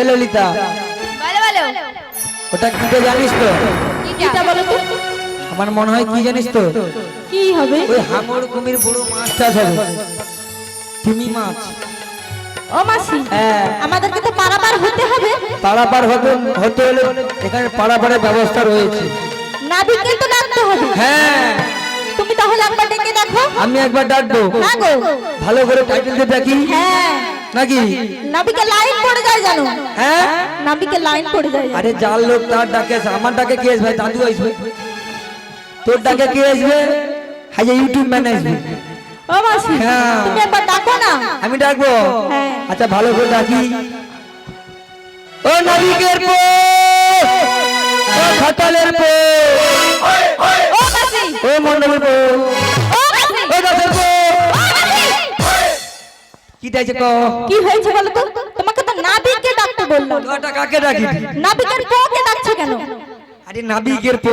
এ ললিতা, বলো বলো, ওটা কি তো জানিস তো? কিটা বলো তো? আমার মনে হয় কি জানিস তো, কি হবে? ওই হাঙর কুমির বড় মাছটা হবে, তিমি মাছ। ও মাসি, হ্যাঁ, আমাদেরকে তো পারাপার হতে হবে। পারাপার হতে হলে এখানে পারাপারের ব্যবস্থা রয়েছে। নাবিককে তো ডাকতে হবে। হ্যাঁ, তুমি তাহলে একবার ডেকে দেখো। আমি একবার ডাকবো। না গো, ভালো করে টাইটেল দিয়ে ডাকি হ্যাঁ নাকি? নাবিকে লাইন পড়ে যায় জানো? হ্যাঁ, নাবিকে লাইন পড়ে যায়। আরে যার লোক তার ডাকে আসে, আমার ডাকে কে আসবে? দাদু আসবে। তোর ডাকে কে আসবে? হাই ইউটিউব ম্যান আসবে। ও মাসি, হ্যাঁ। তুমি একবার ডাকো না। আমি ডাকবো। হ্যাঁ। আচ্ছা ভালো করে ডাকি। ও নাবিকের পো, ও খাতালের পো, ও মাসি, ও মন্ডলের পো, ও মাসি, ও দাসের পো। ও মাসি। কি চাইছে কো? কি হয়েছে বলো তো? তোমাকে তো নাবিককে ডাকতে বললাম। ওটা কাকে ডাকি? নাবিকের কোকে ডাকছো কেন? আরে নাবিকের পো,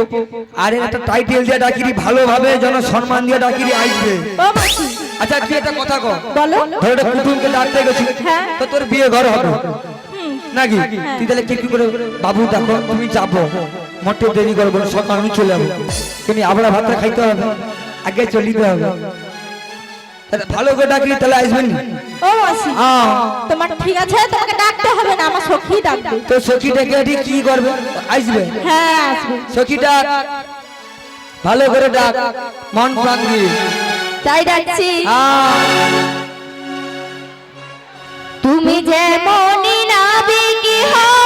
আরে একটা টাইটেল দিয়ে ডাকিরি, ভালোভাবে জন সম্মান দিয়ে ডাকিরি আসবে। ও মাসি, আচ্ছা তুই একটা কথা কো, বলো। ধর একটা কুটুমকে ডাকতে গেছি, হ্যাঁ। তো তোর বিয়ে ঘর হবে হুম, নাকি? তুই তাহলে কি করে? বাবু দেখো তুমি যাবো, মোটে দেরি করবো না, সকাল আমি চলে যাবো, কিন্তু আবড়া ভাতটা খাইতে হবে, আগে চলিতে হবে। তাহলে ভালো করে ডাকলি তাহলে আসবেন। ও মাসি, তোমার ঠিক আছে, তোমাকে ডাকতে হবে না, আমার সখী ডাকবে। তো সখীটাকে এটি কি করবে? আসবে। হ্যাঁ আসবে। সখীটা ভালো করে ডাক, মন প্রাণ দিয়ে। তাই ডাকছি। আহ, তুমি যেমনই নাবিকি হও,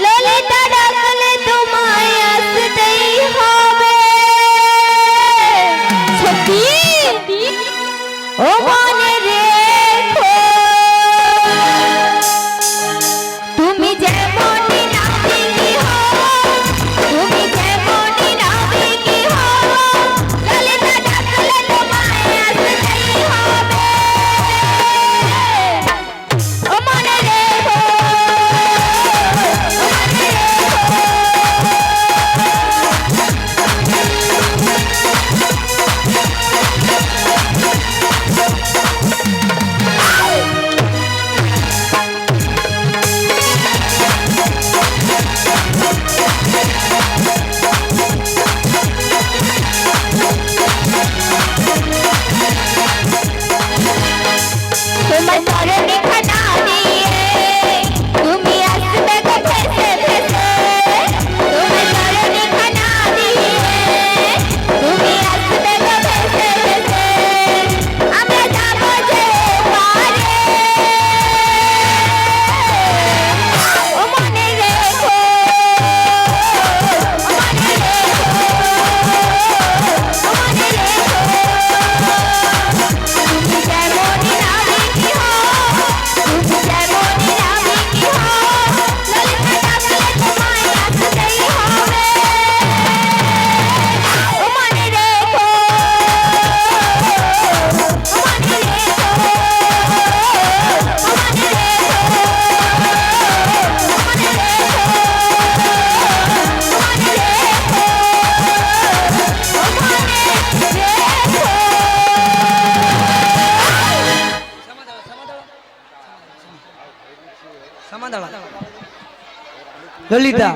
ললিতা ডাকলে তোমায় আসতেই হবে। সত্যি ও মনে রেখো, তুমি যেমনই নাবিকি হও, তুমি যেমনই নাবিকি হও, ললিতা ডাকলে তোমায় আসতেই হবে। ও মনে রেখো, ও মনে তোমার চরণে খানা দিয়ে তুমি আসবে গো ভেসে ভেসে, তোমার চরণে খানা দিয়ে তুমি আসবে গো ভেসে ভেসে, আমরা যাবো যে পারে। ও মনে রেখো, ও মনে রেখো, ও মনে রেখো, তুমি যেমনই নাবিকি হও, তুমি যেমনই নাবিকি হও, ললিতা ডাকলে তোমায় আসতেই হবে। ও মনে রেখো, ও মনে রেখো, ও মনে রেখো, ও মনে ললিতা,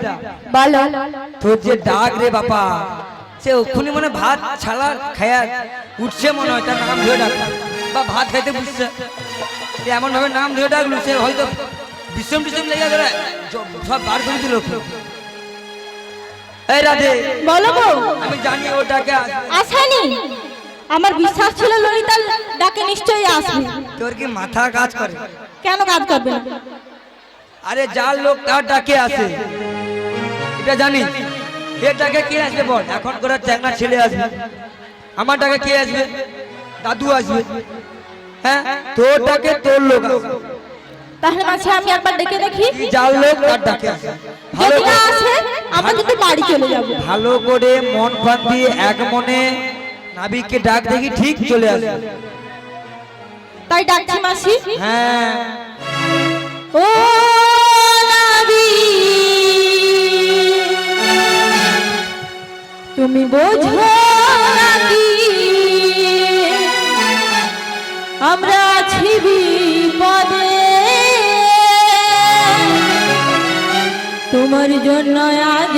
বলো। তোর যে ডাক রে বাবা, সে ওখানে মনে ভাত ছাড়া খায়া উঠছে মনে হয়, তার নাম ধরে ডাক, বা ভাত খাইতে বুঝছে, এমন ভাবে নাম ধরে ডাকলো, সে হয়তো বিষম টিসম লেগে গেলে সব বার করে দিল। এই রাধে, বলো গো। আমি জানি ও ডাকে আসেনি, আমার বিশ্বাস ছিল ললিতার ডাকে নিশ্চয়ই আসবে। তোর কি মাথা কাজ করে? কেন কাজ করবে না? আরে যার লোক তার ডাকে আসে, এটা জানি। এর ডাকে কে আসবে বল? এখন করে চ্যাংড়া ছেলে আসবে, আমার ডাকে কে আসবে? দাদু আসবে। হ্যাঁ, তোর ডাকে তোর লোক আসবে। তাহলে মাঝে আমি একবার ডেকে দেখি, যার লোক তার ডাকে আসে। ভালো যদি না আসে আমরা কিন্তু বাড়ি চলে যাব। ভালো করে মন প্রাণ দিয়ে এক মনে নাবিককে ডাক দেখি, ঠিক চলে আসবে। তাই ডাকছি মাসি। হ্যাঁ, ও নাবিক, তুমি বোঝো নাকি আমরা আছি বিপদে তোমার জন্য আজ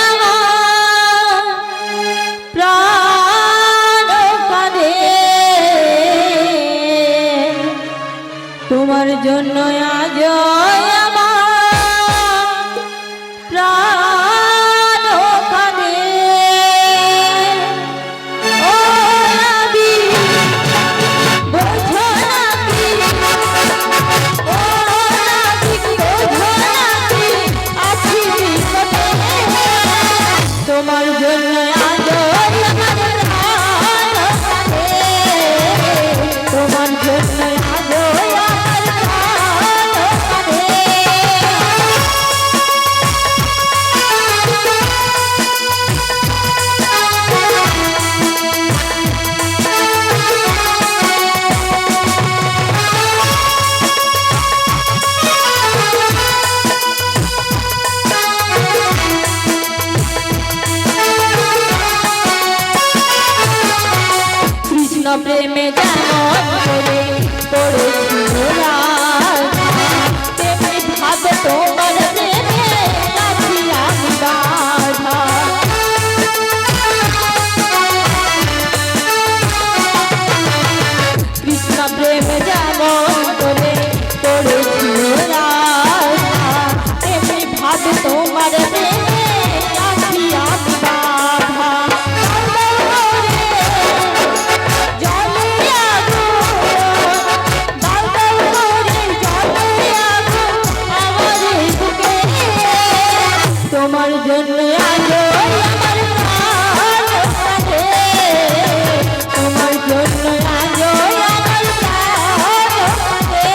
আমার প্রাণ কাঁদে তোমার জন্য আজ আমার প্রাণ কাঁদে ও নবী বোঝো নাকি ও নবী বোঝো নাকি আছি বিপদে তোমার জন্য আজ আমার প্রাণ কাঁদে তোমার জন্য আজ আমার প্রাণ কাঁদে কৃষ্ণ প্রেমে যেমন করে পড়েছিল রাধা, তেমনি ভাবে তোমার প্রেমে আছি আমি বাধা। কৃষ্ণ প্রেমে যেমন করে পড়েছিল রাধা, তেমনি ভাবে তোমার প্রেমে আছি আমি বাধা। তোমার জন্য আজ আমার প্রাণ কাঁদে তোমার জন্য আজ আমার প্রাণ কাঁদে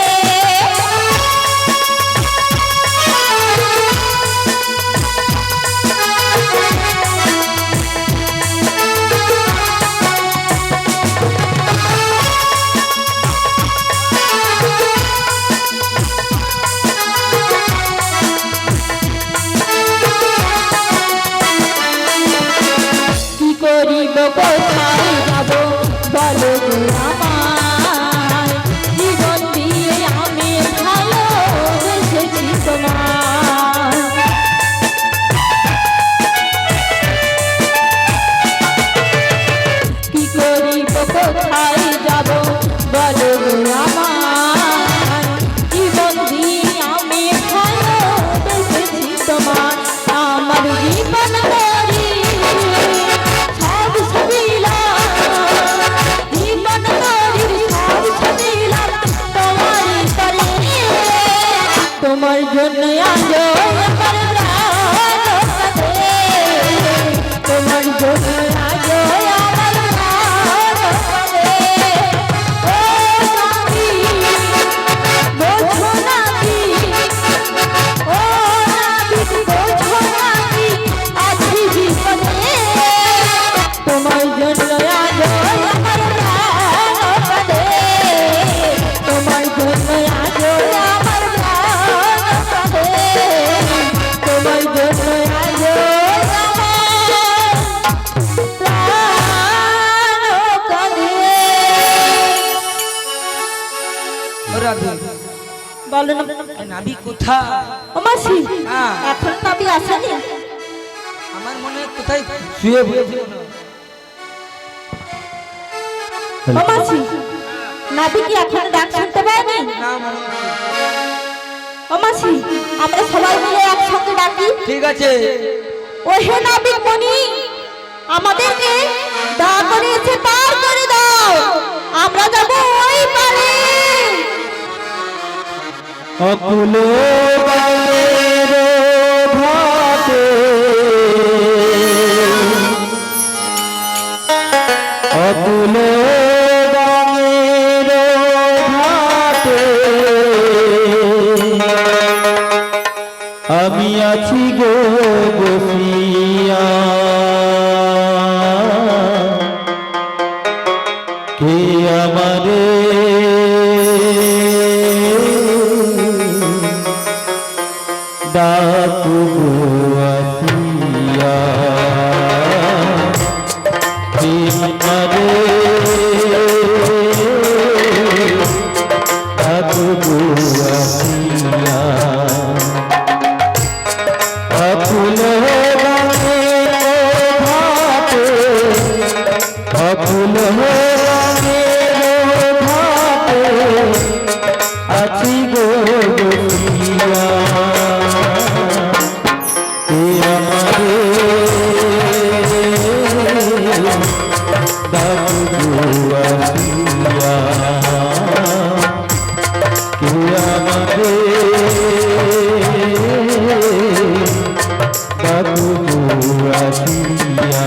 কি করিব কোথায় যাব বলো গো আমায় জীবন দিয়ে আমি ভালোবেসেছি তোমায় কি করিব কোথায় যাব বলো গো আমায় জীবন দিয়ে আমি ভালোবেসেছি তোমায় আমার জীবন করি সব ছবিলা জীবন করি সব ছবিলা তোমারই করে তোমার জন্য আজ আমার প্রাণ কাঁদে তোমার জন্য আজ আমার প্রাণ কাঁদে ও নবী বোঝো নাকি ও নবী বোঝো নাকি আছি বিপদে তোমার জন্য আজ আমার প্রাণ কাঁদে তোমার জন্য আজ আমার প্রাণ কাঁদে তোমার জন্য আজ আমার প্রাণ কাঁদে ও রাধে বলো না এ নাবি কোথায়? ও মাসি হ্যাঁ। এখন নাবি আসেনি আমার মনে হয় কোথায় শুয়ে বসেছিল না। ও মাসি নাবি কি এখন ডাক শুনতে পায়নি না মনে হয়। ও মাসি আমরা সবাই মিলে একসঙ্গে ডাকি ঠিক আছে ও হে নাবিক মনি আমাদেরকে দয়া করে এসে পার করে দাও আমরা যাব ওই পারে অকুল গানের ঘাটে অকুল গানের ঘাটে আমি আছি গো বসিয়া কে আমারে বসিয়া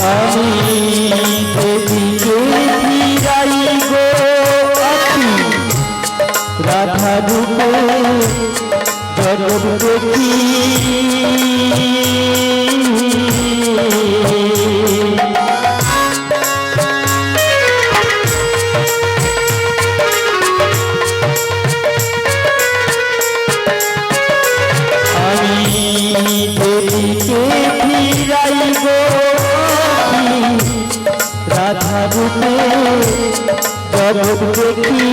আমি এদিকে ফিরাই গো আখি রাধা রূপে জগৎ দেখি আমি এদিকে ফিরাই গো রাধা রূপে জগৎ দেখি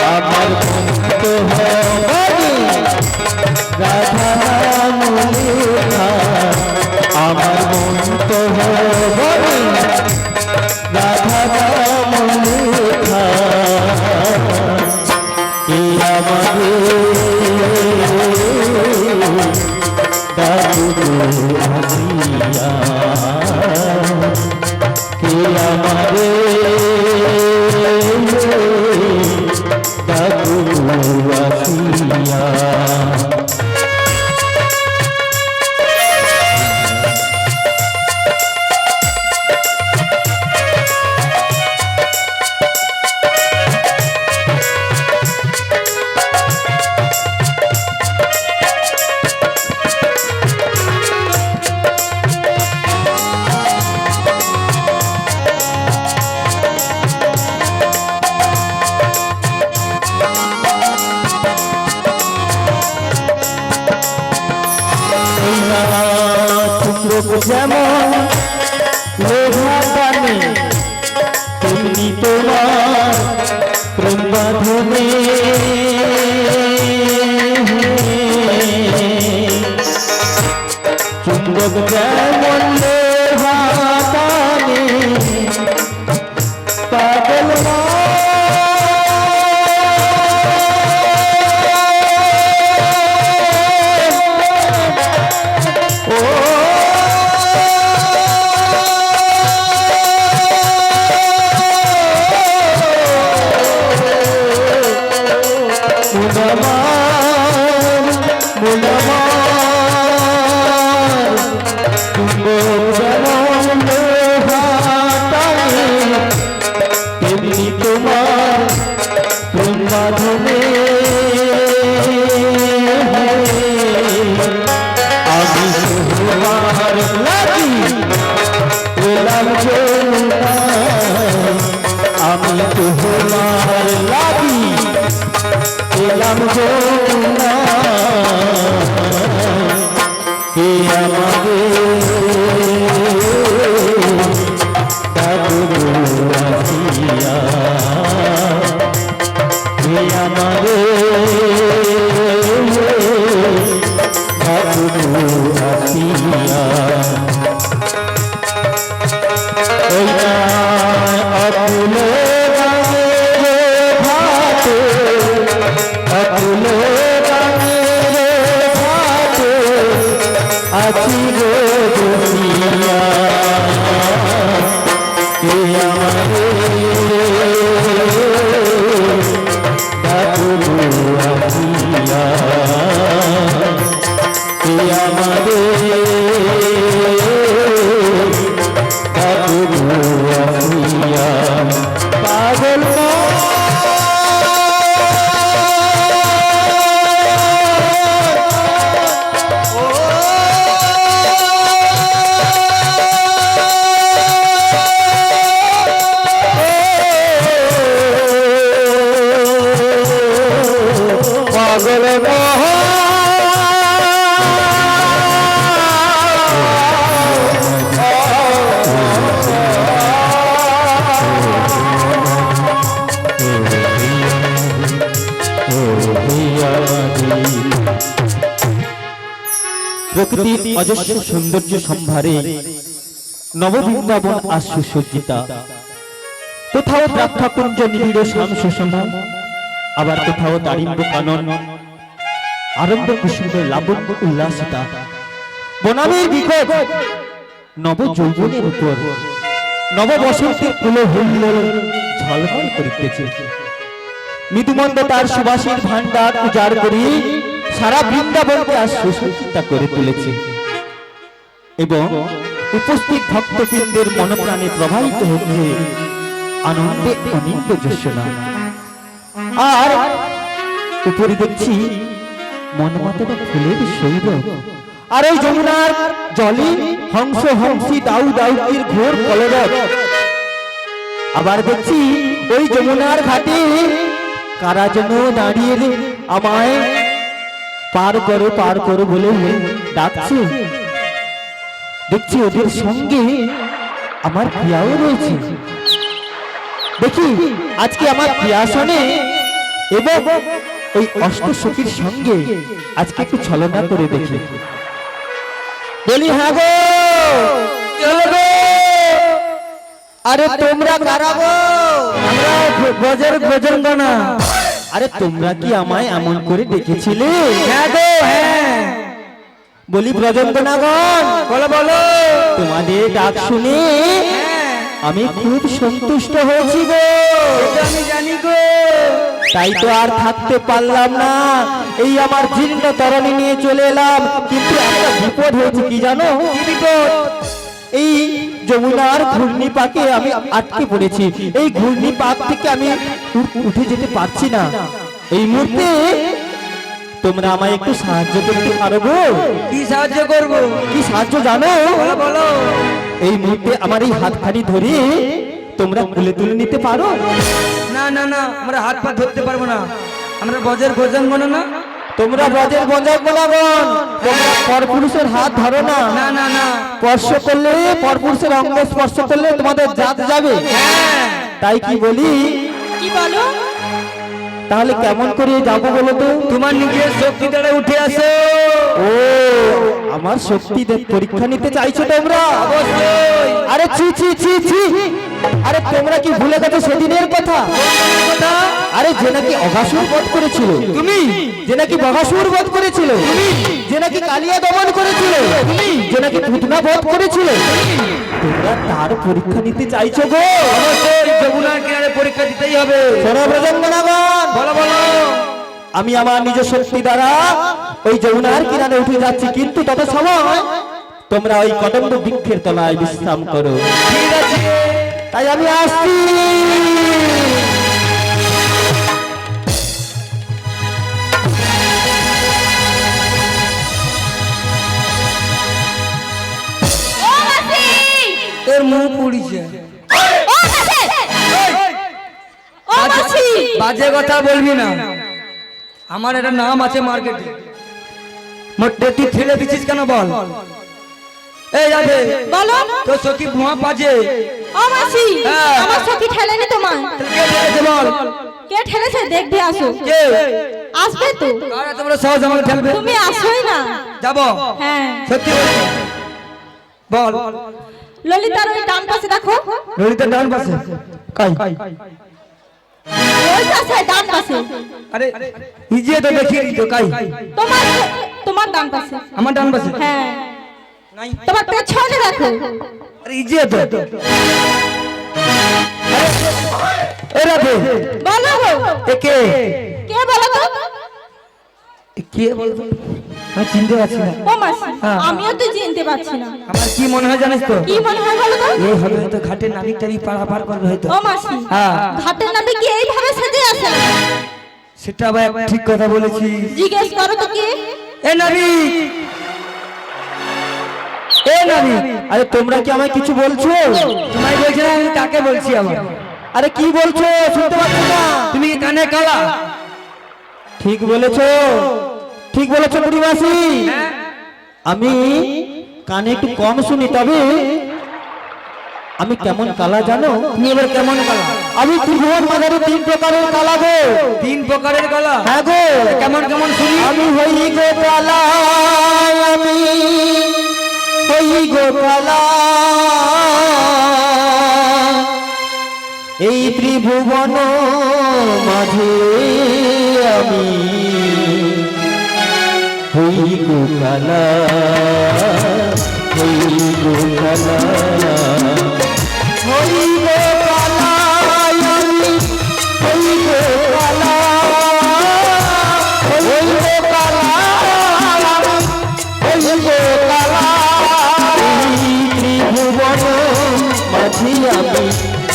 আমার ভক্ত হবে রাধা নাম লেখা আমার ভক্ত হবে রাধা নাম লেখা কে আমারে ডাকু আসিয়া যেমন লোহা টানে তেমনি তোমার প্রেম বাঁধনে চুম্বক যেমন লোহা টানে পাগল আমি তোমার লাগি এলাম গো না কে আমারে আসিয়া কে আমারে আসিয়া অকুলে ভাতে অকুলে ভাতে আছি গো বসিয়া কে আমারে ডাকু আসিয়া কে আমারে পাগল পাগল প্রকৃতির অজস্র সৌন্দর্য সম্ভারে নববৃন্দাবন আজ সুসজ্জিতা। কোথাও দ্রাক্ষাকুঞ্জ নিবিড় শামসুষম, আবার কোথাও দারিম্ব কানন আরম্ভ কুসুম লাবণ্য উল্লাসিতা। বনামের বিকট নব যৌবনের উপর নব বসন্তের কুলো হুল্লোল ঝলমল করিতেছে। মৃদুমন্দ তার সুবাসীর ভান্ডার উজাড় করি সারা বৃন্দাবনকে আজ সুসজ্জিতা করে তুলেছে এবং উপস্থিত ভক্তবৃন্দের মনপ্রাণে প্রবাহিত হচ্ছে আনন্দে অনিন্দ জ্যোৎস্না। আর উপরে দেখছি মনমাতানো ফুলের সৌরভ, আর ওই যমুনার জলে হংস হংসী দাউ দাউকির ঘোর কলরব। আবার দেখছি ওই যমুনার ঘাটে কারা যেন দাঁড়িয়ে আমায় পার করো বলে ডাকছে। দেখছি ওদের সঙ্গে আমার প্রিয়াও রয়েছে। দেখি আজকে আমার প্রিয়াসনে এবং ওই অষ্ট সখীর সঙ্গে আজকে একটু ছলনা করে দেখি। বলি হ্যাঁ গো, চলো গো। আরে তোমরা কারা গো? আমরা গজর গানা। আরে তোমরা কি আমায় এমন করে ডেকেছিলে? হ্যাঁ গো, হ্যাঁ। বলি ব্রজঙ্গনাগণ, বলো বলো। তোমাদের ডাক শুনে আমি খুব সন্তুষ্ট হয়েছি গো। এটা আমি জানি গো। তাই তো আর থাকতে পারলাম না, এই আমার জীর্ণ তরণী নিয়ে চলে এলাম। কিন্তু একটা বিপদ হয়েছে, কি জানো? কি বিপদ? এই যমুনার ঘূর্ণি পাকে আমি আটকে পড়েছি। এই ঘূর্ণি পাক থেকে আমি উঠে যেতে পারছি না। এই মুহূর্তে তোমরা আমায় একটু সাহায্য করতে পারো গো? কি সাহায্য করবো? কি সাহায্য জানো? বলো বলো। এই মুহূর্তে আমার এই হাতখানি ধরে তোমরা তুলে তুলে নিতে পারো? না না না, আমরা হাত পা ধরতে পারবো না। আমরা বজের গজাঙ্গনা না। তোমরা ব্রজের বঞ্জাগণ, তোমরা পরপুরুষের হাত ধরো না। না না না। স্পর্শ করলে, পরপুরুষের অঙ্গ স্পর্শ করলে তোমাদের জাত যাবে। হ্যাঁ। তাই কি বলি? কি বলো? তাহলে কেমন করে যাবো বলো তো? তোমার নিজের শক্তি দ্বারা উঠে আসো। ও, আমার শক্তি পরীক্ষা নিতে চাইছো তোমরা? অবশ্যই। আরে ছি ছি ছি ছি, আরে তোমরা কি ভুলে গেছো সেদিনের কথা? কথা। আরে যে নাকি অঘাসুর বধ করেছিল তুমি, যে নাকি বঘাসুর বধ করেছিল, যে নাকি কালিয়া দমন করেছিল, যে নাকি পুতনা বধ করেছিল, তোমরা তার পরীক্ষা নিতে চাইছো গো? অবশ্যই যমুনার কিনারে পরীক্ষা দিতেই হবে। শোনো ব্রজঙ্গনাগণ, বলো বলো। আমি আমার নিজ শক্তি দ্বারা ওই যমুনার কিনারে উঠে যাচ্ছি, কিন্তু তত সময় তোমরা ওই কদম্ব বৃক্ষের তলায় বিশ্রাম করো। ঠিক আছে। তাই আমি আসছি। ও মাসি! তোর মুখ পুড়িছে। ও মাসি! ও মাসি! বাজে কথা বলবি না। আমার একটা নাম আছে মার্কেটে। মোটে তুই ঠেলে দিছিস কেন বল? এই যাবে বলো। তোর সখী ভুয়া বাজে। ও মাসি! হ্যাঁ। আমার সখী ঠেলেনি তোমার। কে ঠেলেছে বল? কে ঠেলেছে দেখবে আসো। কে? আসবে তো। কারা তোমরা সহজ আমাকে ঠেলবে? তুমি আসোই না। যাবো। হ্যাঁ। সত্যি বলছি। বল। ললিতার ওই ডান পাশে দেখো। ললিতার ডান পাশে। কাই? ওই পাশে ডান পাশে। আরে ইজিয়ে তো দেখিয়ে দিত কাই? তোমার তোমার ডান পাশে। আমার ডান পাশে। হ্যাঁ। নাই। তোমার পেছনে দেখো। আরে ইজিয়ে তো। এই রাতে বলো গো। এ কে? কে বলো তো? এ কে বলতো? আমি চিনতে পারছি না। ও মাসি, হ্যাঁ। আমিও তো চিনতে পারছি না। আমার কি মনে হয় জানিস তো? কি মনে হয় বলো তো? এই হবে হয়তো ঘাটে নাবিক টাবিক পারাপার করবে হয়তো। ও মাসি, হ্যাঁ। ঘাটের নামে কি এইভাবে সেজে আসে? সেটা ভাই ঠিক কথা বলেছিস। জিজ্ঞেস করো তো কি? এ নাবিক, এ নাবিক, আরে তোমরা কি আমায় কিছু বলছো? তোমায় বলছি না, আমি কাকে বলছি আবার? আরে কি বলছো? শুনতে পাচ্ছি না। তুমি কি কানে কালা? ঠিক বলেছো, ঠিক বলেছো বুড়িমাসি। আমি কানে একটু কম শুনি, তবে আমি কেমন কালা জানো? তুমি এবার কেমন কালা? আমি ত্রিভুবন মাঝারে 3 প্রকারের কালা গো। 3 প্রকারের কালা? হ্যাঁ গো। কেমন কেমন শুনি? আমি হই গো কালা, আমি হই গো কালা, এই ত্রিভুবন মাঝে আমি হই গো কালা, হই গো কালা, হই গো কালা, আমি হই গো কালা, হই গো কালা, আমি হই গো কালা, এই ত্রিভুবন মাঝে আমি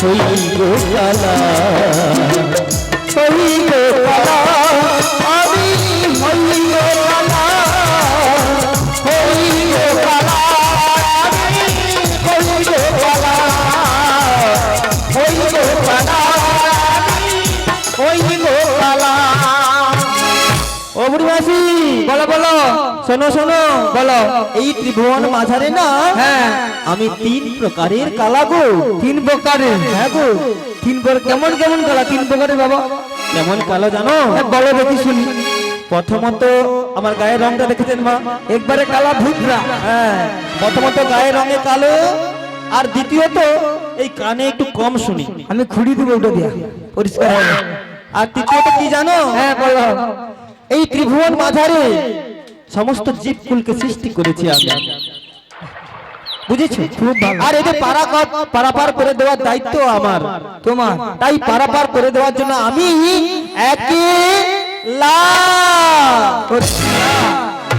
হই গো কালা, হই গো কালা, আমি হই গো কালা, হই গো কালা, আমি হই গো কালা, হই গো কালা, আমি হই গো কালা। ও বুড়ি মাসি, বলো বলো, শোনো শোনো, বলো। এই ত্রিভুবন মাঝারে না হ্যাঁ, আমি 3 প্রকারের কালা গো। 3 প্রকারের? হ্যাঁ গো। 3 প্রকার? কেমন কেমন কালা 3 প্রকারের বাবা? কেমন কালো জানো? বলো দেখি শুনি। প্রথমত আমার গায়ের রংটা দেখেছেন মা? একবারে কালা ভুতরা। হ্যাঁ, প্রথমত গায়ের রঙে কালো, আর দ্বিতীয়ত এই কানে একটু কম শুনি। আমি খুঁড়ি দেবো ওটা দিয়া, পরিষ্কার হবে। আর তৃতীয়ত কি জানো? হ্যাঁ বলো। এই ত্রিভুবন মাঝারে সমস্ত জীবকুলকে সৃষ্টি করেছি আমি, বুঝেছো? খুব ভালো। আর এদের পারাপার করে দেওয়ার দায়িত্ব আমার, তোমার? তাই পারাপার করে দেওয়ার জন্য আমি একলা।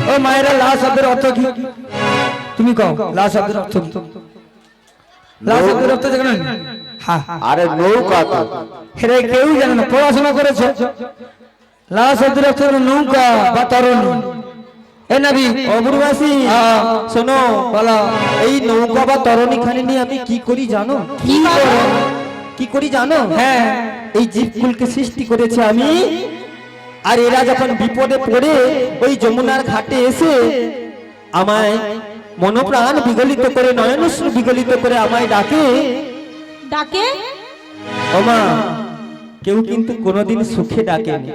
ও মায়েরা, লা শব্দের অর্থ কি? তুমি কও লা শব্দের অর্থ কি? লা শব্দের অর্থ জানো? হ্যাঁ, আরে নৌকা তো। এটা কেউ জানে না, পড়াশোনা করেছে। লা শব্দের অর্থ হলো নৌকা বা তরণী। এ নবী, অবুরবাসী শোনো, বলো। এই নৌকা বা তরণী খানি নিয়ে আমি কি করি জানো? কি করো? কি করি জানো? হ্যাঁ, এই জীবকুলকে সৃষ্টি করেছে আমি, আর এরা যখন বিপদে পড়ে ওই যমুনার ঘাটে এসে আমায় মনোপ্রাণ বিগলিত করে, নয়নশ্রু বিগলিত করে আমায় ডাকে। ডাকে? ওমা, কেউ কিন্তু কোনোদিন সুখে ডাকেনি।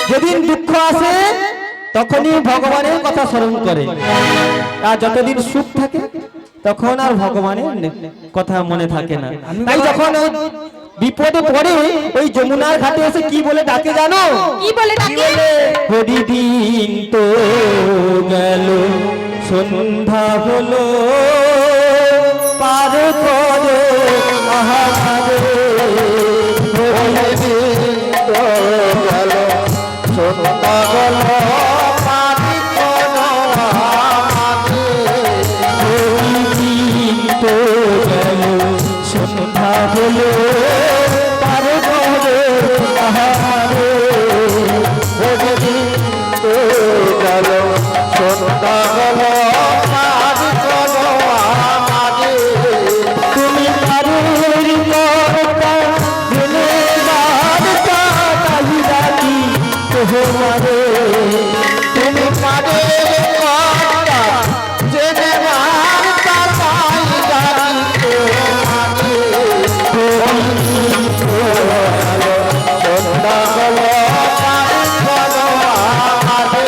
যেদিন দুঃখ আসে তখনই ভগবানের কথা স্মরণ করে, আর যতদিন সুখ থাকে তখন আর ভগবানের কথা মনে থাকে না। তাই যখন ওই বিপদে পড়ে ওই যমুনার ঘাটে এসে কি বলে ডাকে জানো? কি বলে ডাকে? হরিদিন তো গেল, সন্ধ্যা হলো, পার করো আহারে, হরিদিন তো গেল, সন্ধ্যা হলো, পারি কোনো আমাকে। হরিদিন তো গেল, সন্ধ্যা হলো, পার করো আহারে, হরিদিন তো গেল, সন্ধ্যা হলো, পারি কোনো আমাকে। তুমি পারুর কর্তা, জেনে বার্তা, তাই রাখি তোমারে। তুমি পারে কথা, জেনে বার্তা পাই জানি তোমাকে। সন্ধ্যা হলো, পারি কোনো আমাকে।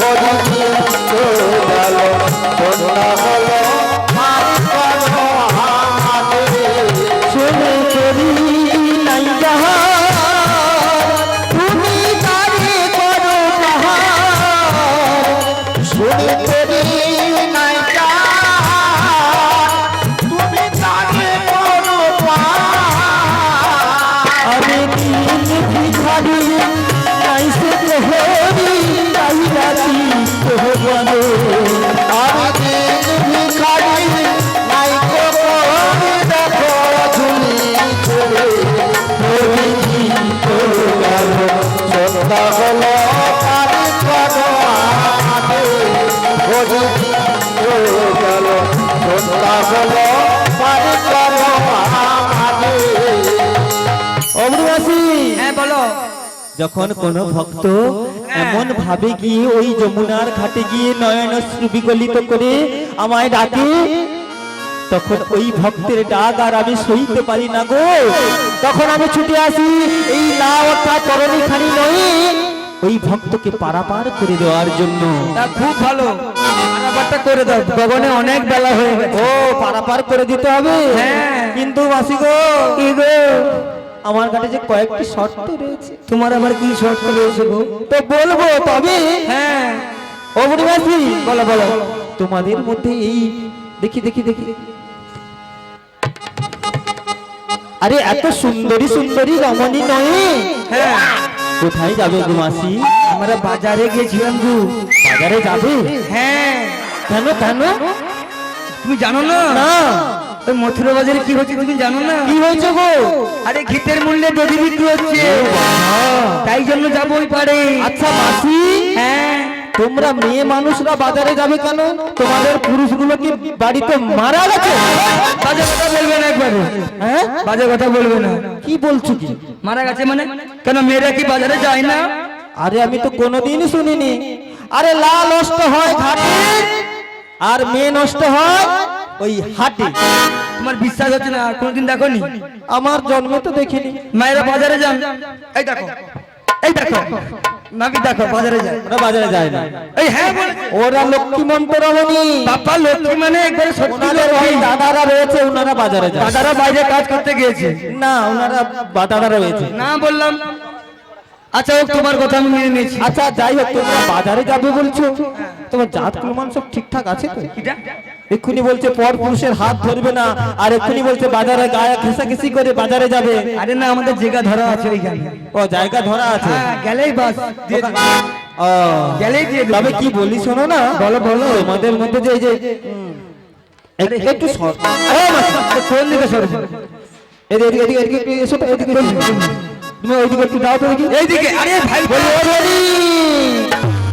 হরিদিন তো গেল, সন্ধ্যা হলো, পারি কোনো আমাকে। শুনে করি নাই যাহার, তুমি তারে করো পাহাড়। শুনি করি নাই যার, তুমি তাকে কোনো পার। আমি দিন ভিখারি, নাই সে প্রহরী, তাই রাখি তোমারে। আমি দিন ভিখারি, নাই কো করি, দেখো ঝুলি ঝুলি। হরিদিন তো গেল, সন্ধ্যা হলো, পারি কোনো আমাকে। হরিদিন তো গেল, সন্ধ্যা হলো, পারি কোনো আমাকে। অবরুবাসী, হ্যাঁ বলো। যখন কোন ভক্ত এমন ভাবে গিয়ে ওই যমুনার ঘাটে গিয়ে নয়নশ্রু বিগলিত করে আমায় ডাকে, তখন ওই ভক্তের ডাক আর আমি সইতে পারি না গো। তখন আমি ছুটে আসি এই না ওঠা তরণী খানি নয় ওই ভক্তকে পারাপার করে দেওয়ার জন্য। তা খুব ভালো, পারাপারটা করে দাও, গগনে অনেক বেলা হয়ে গেছে। ও পারাপার করে দিতে হবে। হ্যাঁ। কিন্তু মাসি গো, কি গো? আমার কাছে যে কয়েকটি শর্ত রয়েছে। তোমার আবার কি শর্ত রয়েছে গো? তো বলবো তবে। হ্যাঁ, ও বুড়ি মাসি, বলো বলো। তোমাদের মধ্যে এই দেখি দেখি দেখি, আরে এত সুন্দরী সুন্দরী রমণী নয়। হ্যাঁ, কোথায় যাবে গো মাসি? আমরা বাজারে গেছিলাম গো। বাজারে যাবে? হ্যাঁ। কেন কেন? তুমি জানো না? না। ওই মথুরা বাজারে কি হচ্ছে তুমি জানো না? কি হয়েছে গো? আরে ঘিতের মূল্যে দধি বিক্রি হচ্ছে, তাই জন্য যাবো ওই পারে। আচ্ছা মাসি, হ্যাঁ। তোমরা মেয়ে মানুষরা বাজারে যাবে কেন? তোমাদের পুরুষগুলো কি বাড়িতে মারা গেছে? বাজে কথা বলবে না একবারে। হ্যাঁ, বাজে কথা বলবে না। কি বলছো কি? মারা গেছে মানে? কেন মেয়েরা কি বাজারে যায় না? আরে আমি তো কোনোদিনই শুনিনি। আরে লাল নষ্ট হয় ঘাটে আর মেয়ে নষ্ট হয় ওই হাটে। তোমার বিশ্বাস হচ্ছে না? আর কোনোদিন দেখোনি? আমার জন্মে তো দেখিনি। মায়েরা বাজারে যান। এই দেখো, এই দেখো, নাকি দেখো বাজারে যায়। ওরা বাজারে যায় না। এই হ্যাঁ বলেছে। ওরা লক্ষ্মীমন্ত রমণী। বাপ্পা লক্ষ্মী মানে একবারে সত্যি ওনাদের লক্ষ্মী। ওই দাদারা রয়েছে, ওনারা বাজারে যায়। দাদারা বাইরে কাজ করতে গিয়েছে। না, ওনারা দাদারা রয়েছে। না বললাম। আচ্ছা হোক, তোমার কথা আমি মেনে নিয়েছি। আচ্ছা যাই হোক, তোমরা বাজারে যাবে বলছো, তোমার জাত কুলমান সব ঠিকঠাক আছে তো? কিটা? এক্ষুনি বলছে পর পুরুষের হাত ধরবে না, আর এক্ষুনি বলছে বাজারে গায়ে ঘেঁষাঘেঁষি করে বাজারে যাবে। আরে না, আমাদের জায়গা ধরা আছে ওইখানে। ও জায়গা ধরা আছে। হ্যাঁ, গেলেই বাস দিয়ে দেবে। ও, গেলেই দিয়ে দেবে। তবে কি বলি শোনো না, বলো বলো। তোমাদের মধ্যে যে এই যে একটু সর- কোন দিকে সরবে? এদিকে এদিকে এদিকে এদিকে এসো তো, এদিকে এসো। তুমি ওইদিকে একটু দাও তো দেখি। এইদিকে। আরে ভাই বলি, ও বলি।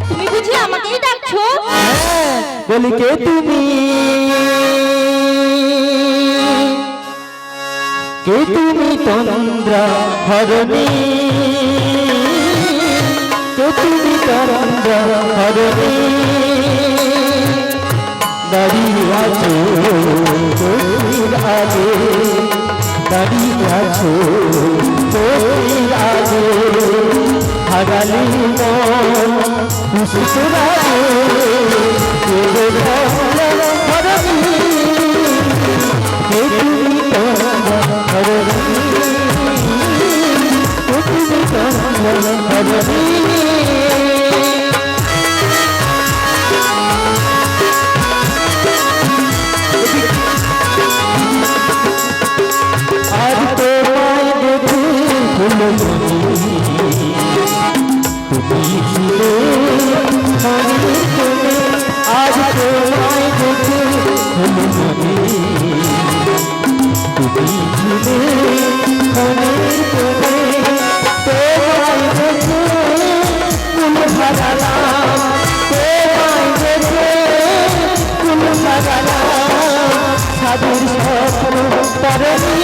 তুমি বুঝি আমাকেই ডাকছো? হ্যাঁ, বলি কে তুমি? কে তুমি তন্দ্রা হরণী? কে তুমি তন্দ্রা হরণী? দাঁড়িয়ে আছো তোর আগে, দাঁড়িয়ে আছো তোর আগে, হারালি মন কুসুরাগে, কে তন্দ্রা হরণী? কে তুমি তন্দ্রা হরণী? কে তুমি তন্দ্রা হরণী? আজ তোমায় দেখে হলো তুমি ছিলে মনের কোণে, আজ তোমায় দেখে হলো তুমি ছিলে মনের কোণে, তোমায় দেখে ফুল হারালাম, তোমায় দেখে ফুল হারালাম, সাধুর স্বপ্ন তরণী,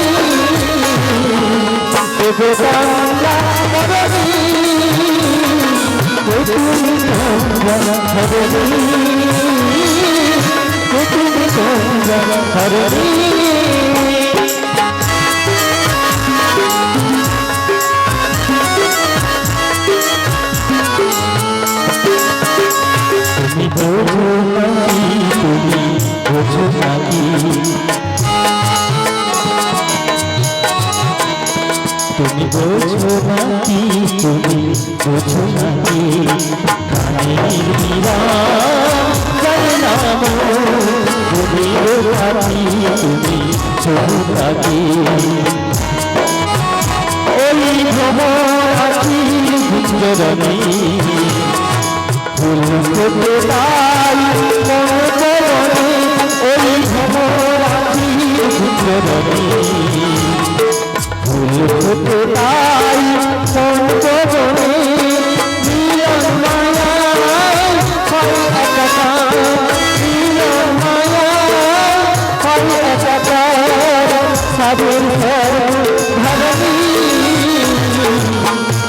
এগো বাংলা তরণী, কে তুমি তরণী হরণী, কে তুমি তরণী হরণী। তুমি বোঝো নাকি, তুমি বোঝো নাকি, তুমি বোঝো নাকি, তুমি বোঝো নাকি, কানের বিরাম জানে না মনের পাখি, তুমি ছোটো থাকি, ওই ভ্রমরাখি গুঞ্জরণী, ফুল ফুটে তাই মন করণে, ওই ভ্রমরাখি গুঞ্জরণী, ফুল ফুটে তাই মন করণে, মিলন মায়ায় হয় একাকার, মিলন মায়ায় হয় একাকার, সাধুর ধরণী,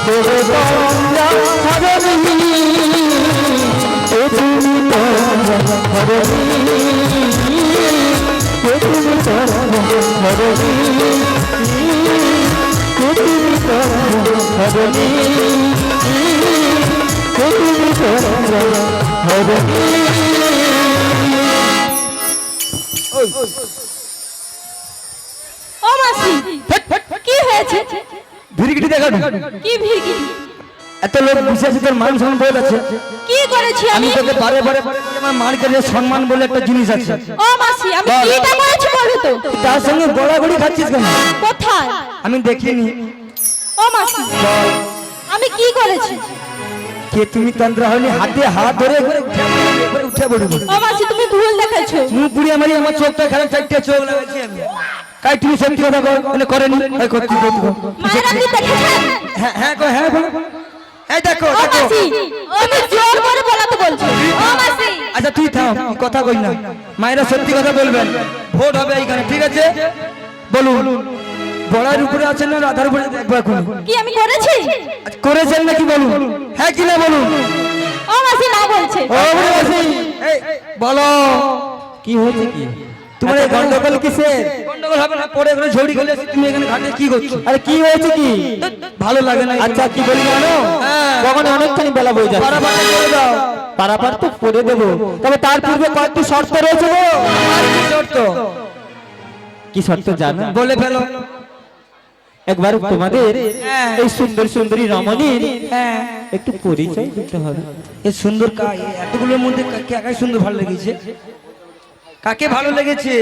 দেবে তন্দ্রা ধরণী, কে তুমি তন্দ্রা ধরণী, কে তুমি ধরণী তুমি ধরণী তুমি ধরণী ও মাসি কি হয়েছে? ভিড়গিটি দেখানো কি ভিড়কি? এত লোক বিশেষ তোর মান সম্মান বলে আছে। কি করেছি আমি আমি? তোকে বারে বারে আমার মার কাছে সম্মান বলে একটা জিনিস আছে। ও মাসি আমি কিটা করেছি বলো তো? তার সঙ্গে গড়াগড়ি খাচ্ছিস কেন? কোথায়? আমি দেখিনি। ও মাসি আমি কি করেছি? কে তুমি তন্ত্র হয়নি, হাতে হাত ধরে একবারে উঠে পড়বো। ও মাসি তুমি ভুল দেখাচ্ছো। মুখ পুড়িয়ে মারি আমার চোখটা খারাপ, চারটে চোখ লাগাচ্ছি আমি। কাই তুমি সত্যি কথা বল, মানে করেনি এই করতে করতে। মায়ের আপনি দেখেছেন? হ্যাঁ হ্যাঁ গো হ্যাঁ বলো। এই দেখো ও দেখো। মাসি তুমি জোর করে বলাতে বলছো। ও মাসি আচ্ছা তুই থাম, তুই কথা কই না। মায়েরা সত্যি কথা বলবেন, ভোট হবে এইখানে, ঠিক আছে? বলুন বড়ার উপরে আছেন না রাধার উপরে দেখবো এখন। কি আমি করেছি? আচ্ছা, করেছেন নাকি বলুন, হ্যাঁ কি না বলুন। ও মাসি না বলছে। ও বলছি এই বলো কি হয়েছে কি তোমার এই গন্ডগোল কিসের? গন্ডগোল হবে না, পরে এখানে ঝড়ি গেলে তুমি এখানে ঘাটে কি করছো? আরে কি হয়েছে কি? ভালো লাগে না। আচ্ছা কি বলি জানো, হ্যাঁ। কখন অনেকখানি বেলা বয়ে যাচ্ছে, পারাপার করে দাও। পারাপার তো করে দেবো, তবে তার পূর্বে কয়েকটি শর্ত রয়েছে গো। আর কি শর্ত? কি শর্ত জানো? বলে ফেলো। একবার তোমাদের হ্যাঁ। এই সুন্দর সুন্দরী রমণীর হ্যাঁ একটু পরিচয় দিতে হবে। এ সুন্দর এতগুলোর মধ্যে কাকে একাই সুন্দর ভালো লেগেছে? কাকে ভালো লেগেছে?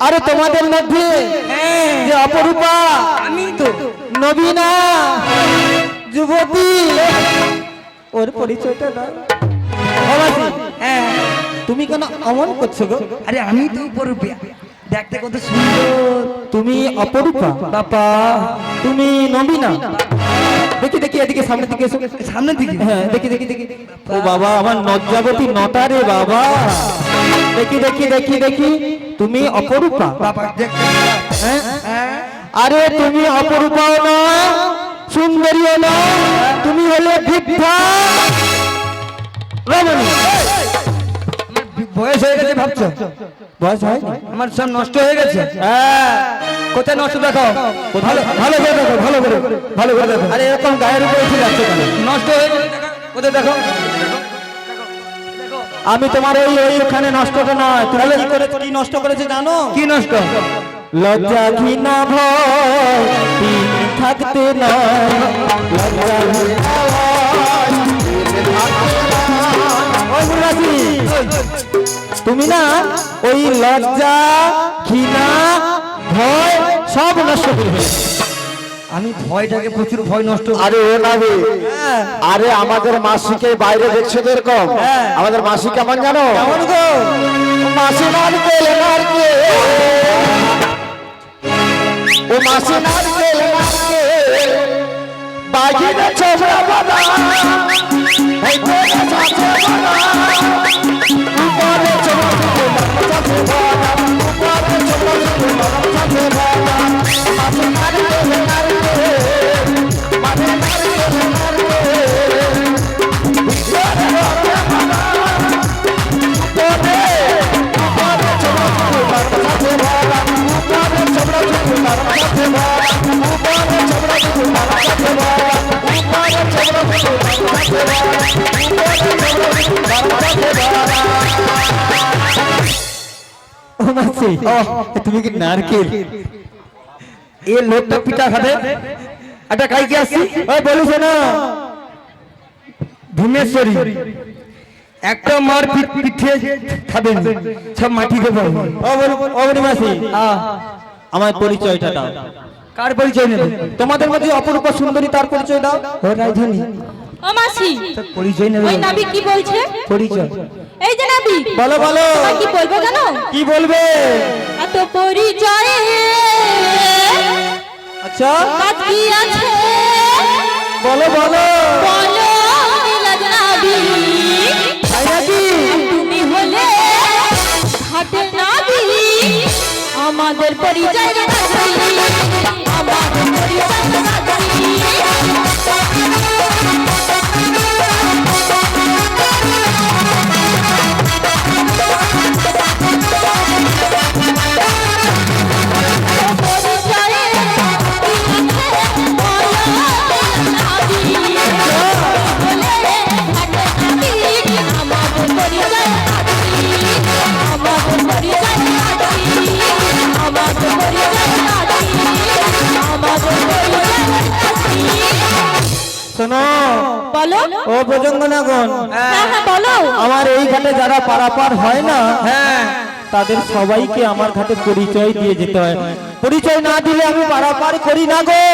আরে তোমাদের মধ্যে হ্যাঁ যে অপরূপা, আমি তো। নবীনা, যুবতী, ওর পরিচয়টা দাও। বাবাজি, হ্যাঁ তুমি কেন অমন করছো গো? আরে আমি তো উপরূপা, দেখতে কত সুন্দর। তুমি অপরূপা, বাবা তুমি নবীনা। দেখি দেখি এদিকে সামনের দিকে এসো। সামনের দিকে। হ্যাঁ দেখি দেখি দেখি। ও বাবা, আমার নজ্জাবতী নটা রে বাবা। দেখি দেখি দেখি দেখি, তুমি অপরূপা। বাবা দেখতে হ্যাঁ? হ্যাঁ আরে তুমি অপরূপাও না, সুন্দরীও না, তুমি হলে বৃদ্ধা রমণী। বয়স হয়ে গেছে ভাবছো? বয়স হয়? আমার সব নষ্ট হয়ে গেছে। হ্যাঁ। কোথায় নষ্ট দেখো, ভালো ভালো করে দেখো, ভালো করে ভালো করে দেখো। আরে এরকম গায়ের উপরে উঠে যাচ্ছে কেন? নষ্ট হয়ে গেছে দেখো, কোথায় দেখো। আমি তোমার ওইখানে নষ্টটা নয়, তুমি কি করে কি নষ্ট করেছে জানো? কি নষ্ট? লজ্জা ঘৃণা ভয় তিন থাকতে নয়, লজ্জা ঘৃণা ভয় তিন থাকতে নয়। ওই বুড়াছি, তুমি না ওই লজ্জা ঘৃণা ভয় সব নষ্ট করবে। আমি ভয়টাকে প্রচুর ভয় নষ্ট করি। আরে ও নাবি, আরে আমাদের মাসিকে বাইরে দেখছো তো এরকম। আমাদের মাসি কেমন জানো? কেমন গো? মাসি নারকেল নারকেল, ও মাসি নারকেল নারকেল, বাজিতে ছোবড়া বাবা, এই কোনে চাচে বাবা, উপরে ছোবড়া চাচে বাবা, উপরে ছোবড়া চাচে বাবা, মাসি নারকেল নারকেল, মাসি নারকেল নারকেল, উপরে বাবা, উপরে উপরে ছোবড়া চাচে বাবা, উপরে ছোবড়া চাচে বাবা, উপরে ছোবড়া চাচে বাবা, উপরে ছোবড়া চাচে ও মাসি, তুমি কি নারকেল? এ লোকটা পিঠা খাবে। একটা কাইকে আসছি, ওই বলিস না, ভীমেশ্বরী একটা মার পিঠে খাবেন, সব মাটি দেবো। ও বলি মাসি, আমার পরিচয়টা দাও। কার পরিচয় নেবে? তোমাদের মধ্যে অপরূপা সুন্দরী, তার পরিচয় দাও। ও রাজধানী ও মাসি পরিচয় নেবে। ওই নাবি কি বলছে? পরিচয় এই যে নাবি, বলো বলো, তোমায় কি বলবো জানো? কি বলবে? এত পরিচয়ে আচ্ছা কাজ কি আছে? বলো বলো। বলো নীলাজ নাবি, তাই নাকি? তুমি হলে ঘাটের নাবি, আমাদের পরিচয় রাখি, আমাদের পরিচয় রাখি। শোনো বলো। ও প্রজঙ্গনাগণ, হ্যাঁ হ্যাঁ বলো। আমার এই ঘাটে যারা পারাপার হয় না হ্যাঁ তাদের সবাইকে আমার ঘাটে পরিচয় দিয়ে যেতে হয়। পরিচয় না দিলে আমি পারাপার করি না গো।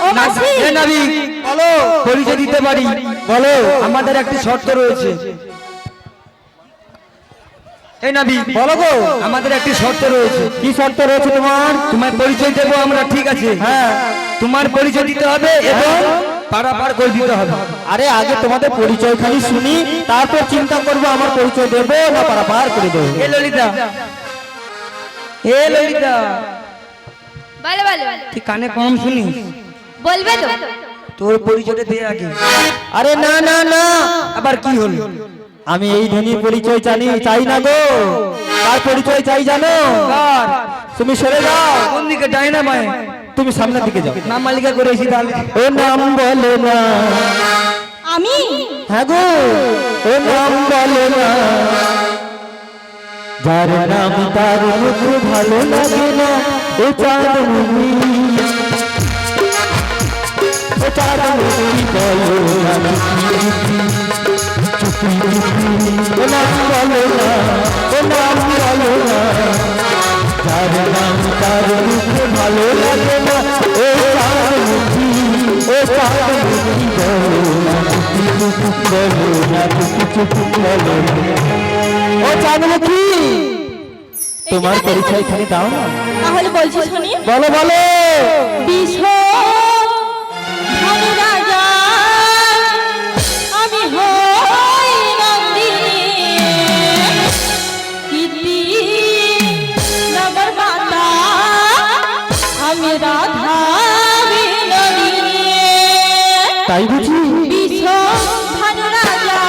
ও মাসি, এ নাবিক, বলো পরিচয় দিতে পারি। বলো আমাদের একটি শর্ত রয়েছে। এই নাবিক, বলো গো। আমাদের একটি শর্ত রয়েছে। কি শর্ত রয়েছে তোমার? তোমার পরিচয় দেবো আমরা, ঠিক আছে? হ্যাঁ। তোমার পরিচয় দিতে হবে এবং পারাপার করে দিতে হবে। আরে আগে তোমাদের পরিচয় খালি শুনি, তারপর চিন্তা করবো আমার পরিচয় দেবো না পারাপার করে দেবো। এ ললিতা, এ ললিতা, বলো বলো। তুই কানে কম শুনি, বলবে তো? তোর পরিচয়টা দিয়ে আগে। আরে না না না, আবার কি হলো? আমি এই ধনী পরিচয় চাই না গো। কার পরিচয় চাই জানো? কার? তুমি সরে যাও, কোন দিকে? যাই না ভাই, তুমি সামনের দিকে যাও। নাম মালিকা করেছি তাহলে। ও নাম বলো না। আমি? হ্যাঁ গো, ও নাম বলো না। যার নাম তার মুখ ভালো লাগে না, ও চাঁদমুখী, ও চাঁদমুখী বলো না চুপি চুপি। ও নাম বলো না, ও নাম বলো না। যার নাম তার মুখ ভালো লাগে না, ও চাঁদমুখী, ও চাঁদমুখী বলো না চুপি চুপি বলো না চুপি চুপি বলো না। ও চাঁদমুখী, তোমার পরিচয় খালি দাও না। তাহলে বলছি শুনি। বলো বলো। ভীষণ ভালো রাজা আমি হই নন্দিনী, কীর্তি নগর মাতা আমি রাধা বিনোদিনী। তাই বুঝি? ভীষণ ভালো রাজা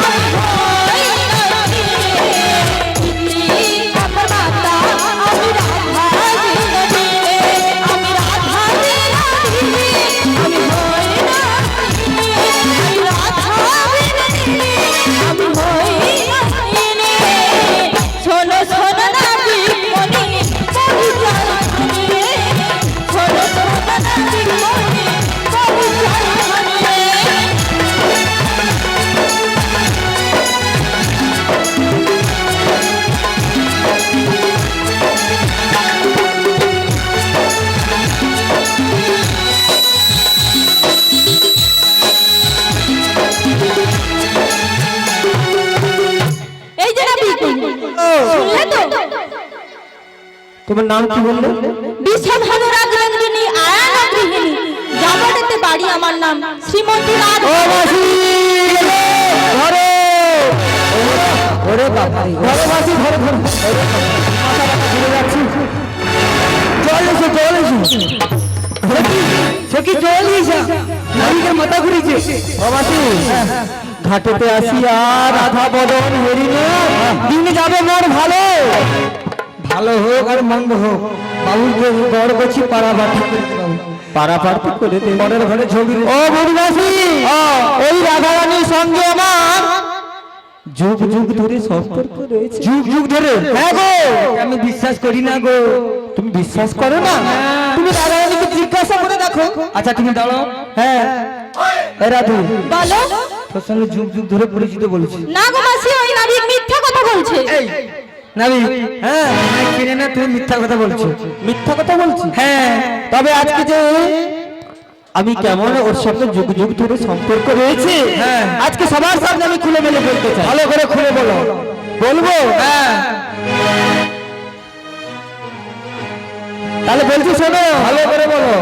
আমি হই নন্দিনী, কীর্তি নগর মাতা আমি রাধা বিনোদিনী। আমি রাধা বিনোদিনী, আমি হই নন্দিনী, আমি রাধা বিনোদিনী, আমি হই নন্দিনী। শোনো শোনো নাবিক মনি পরিচয় শুনিয়ে, শোনো শোনো নাবিক মনি পরিচয় শুনিয়ে। এই যে নাবিক, শুনলে তো? তোমার নাম কি বললে? বিশ্বভানু রাজনন্দিনী আয়ানা গৃহিণী, জামাটাতে বাড়ি, আমার নাম শ্রীমতী রাধা। ও মাসি, ধরো। ওরে বাবা, ধরো মাসি, ধরো ধরো। ওরে বাবা, মাথা ব্যথা ঘুরে যাচ্ছে। চল এসো, চল এসো। সে কি চল এসো? নাবিকের মাথা ঘুরেছে। ও মাসি, ঘাটেতে আসি আর রাধা বদন হেরিনে দিন যাবে মোর ভালো। ভালো হোক আর মন্দ হোক, বাবুকে বড় করছি পারাপার পারাপার তো করে দে। পরের ঘরে ছবি। ও বুড়িমাসি, এই রাধারানীর সঙ্গে আমার যুগ যুগ ধরে সম্পর্ক রয়েছে। যুগ যুগ ধরে? হ্যাঁ গো। আমি বিশ্বাস করি না গো। তুমি বিশ্বাস করো না? তুমি রাধারানীকে জিজ্ঞাসা করে দেখো। আচ্ছা তুমি দাঁড়াও। হ্যাঁ, এ রাধু, বলো। তোর সঙ্গে যুগ যুগ ধরে পরিচিত বলছি। না গো মাসি, ওই নাবিক মিথ্যা কথা বলছে। এই নাবিক, হ্যাঁ কিনে না, তুমি মিথ্যা কথা বলছো। মিথ্যা কথা বলছি? হ্যাঁ, তবে আজকে যে আমি কেমন ওর সঙ্গে যুগ যুগ ধরে সম্পর্ক রয়েছে, হ্যাঁ। আজকে সবার সামনে আমি খুলে মেলে বলতে চাই। ভালো করে খুলে বলো। বলবো? হ্যাঁ, তাহলে বলছি শোনো। ভালো করে বলো।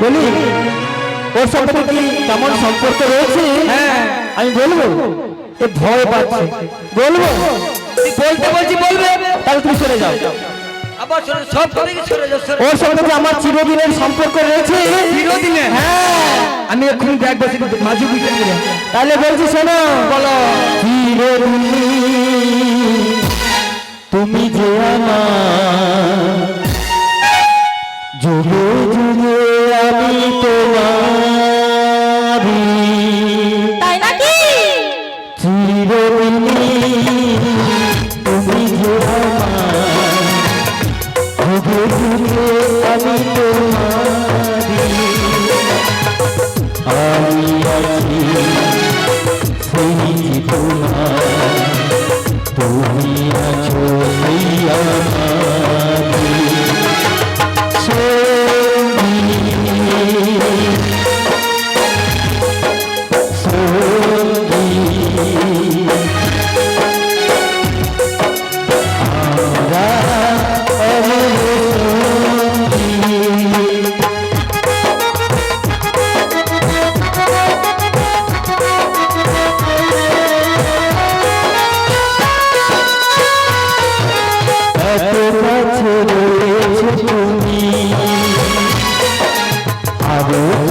বলি ওর সঙ্গে কি কেমন সম্পর্ক রয়েছে? হ্যাঁ, আমি বলবো? এ ভয় পাচ্ছে। বলবো? বলতে বলছি বলবে। তাহলে তুমি চলে যাও। আবার সরে, সব করে কি সরে যাও, সরে। ওর সঙ্গে যে আমার চিরদিনের সম্পর্ক রয়েছে। চিরদিনে? হ্যাঁ। আমি এক্ষুনি দেখবো মাঝু বুঝতে গেলে। তাহলে বলছি শোনো। বলো। চিরদিন তুমি যে আমার, যুগে যুগে আমি তোমারি। তাই নাকি? চিরদিন তুমি যে আমার, যুগে যুগে আমি তোমার।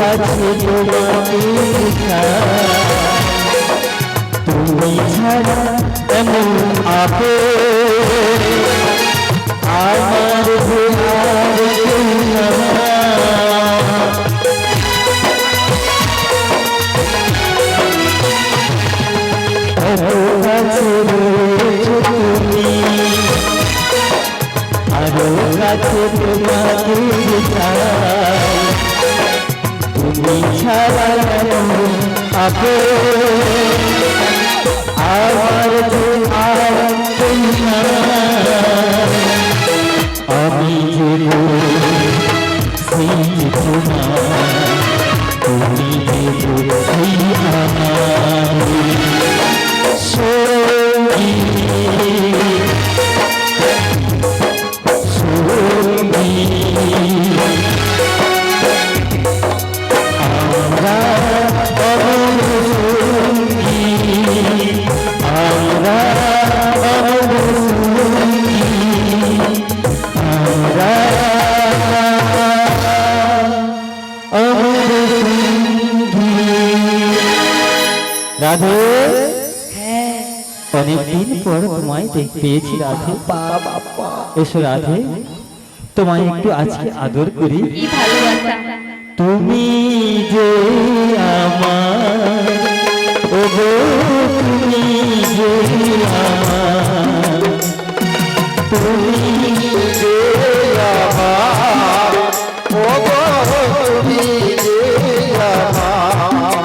কাছে তোমাকে তুমি ছাড়া এমন আপে আমার ভোলার কেউ না। কাছে রয়েছো তুমি আরো কাছে তোমাকে চাই তুমি ছাড়া আপে আমার যে আর কেউ না। আমি যে সেই তোমার তুমি যে সেই আমার সঙ্গী সঙ্গী আমরা অমর সঙ্গী আমরা অমর সঙ্গী আমরা অমর সঙ্গী। রাধে অনেকদিন পর তোমায় পেয়েছি রাধে। এসো রাধে তোমায় একটু আজকে আদর করি। কি ভালোবাসা। তুমি যে আমার ওগো তুমি যে আমার তুমি যে আমার ওগো তুমি যে আমার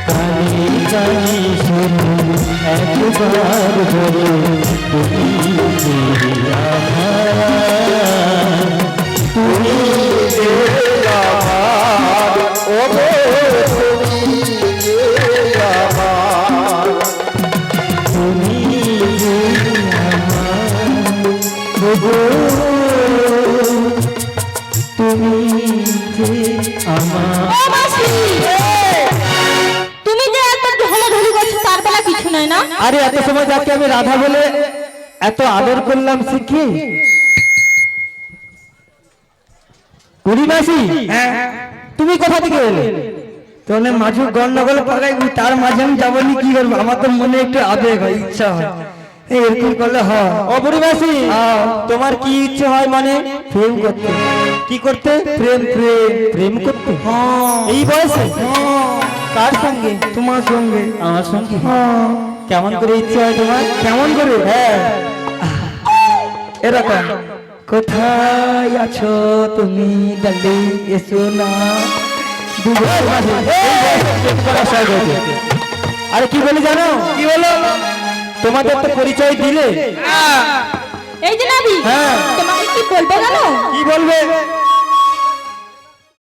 কানে কানে শুনি একবার বলে তুমি যে আমার তুমি যে আমার ওগো তুমি যে আমার তুমি যে আমার ওগো তুমি যে আমার। ও মাসি, তুমি যে এত ঢলাঢলি করছো তার বেলা কিছু নয় না। আরে এত সময় যাকে আমি রাধা বলে এত আদর করলাম শিখি কুড়িমাসি তুমি কোথা থেকে এলে? তোনে মাঝু গন্ডগোল পাকাই তার মাঝে আমি যাবো নি, কি করবো? আমার তো মনে একটু আবেগ হয়, ইচ্ছা হয়, এই এরকম করলে হয়। ও বুড়িমাসি তোমার কি ইচ্ছে হয় মানে? প্রেম করতে। কি করতে? প্রেম প্রেম প্রেম করতে? হ্যাঁ। এই বয়সে? কার সঙ্গে? তোমার সঙ্গে। আমার সঙ্গে? হ্যাঁ। কেমন করে ইচ্ছে হয় তোমার? কেমন করে? হ্যাঁ এরকম, কোথায় আছো তুমি ডালি এসো না। আরে কি বলি জানো? কি বলো? তোমাদের তো পরিচয় দিলে। এই যে নাবি, হ্যাঁ। তোমাকে কি বলবে জানো? কি বলবে?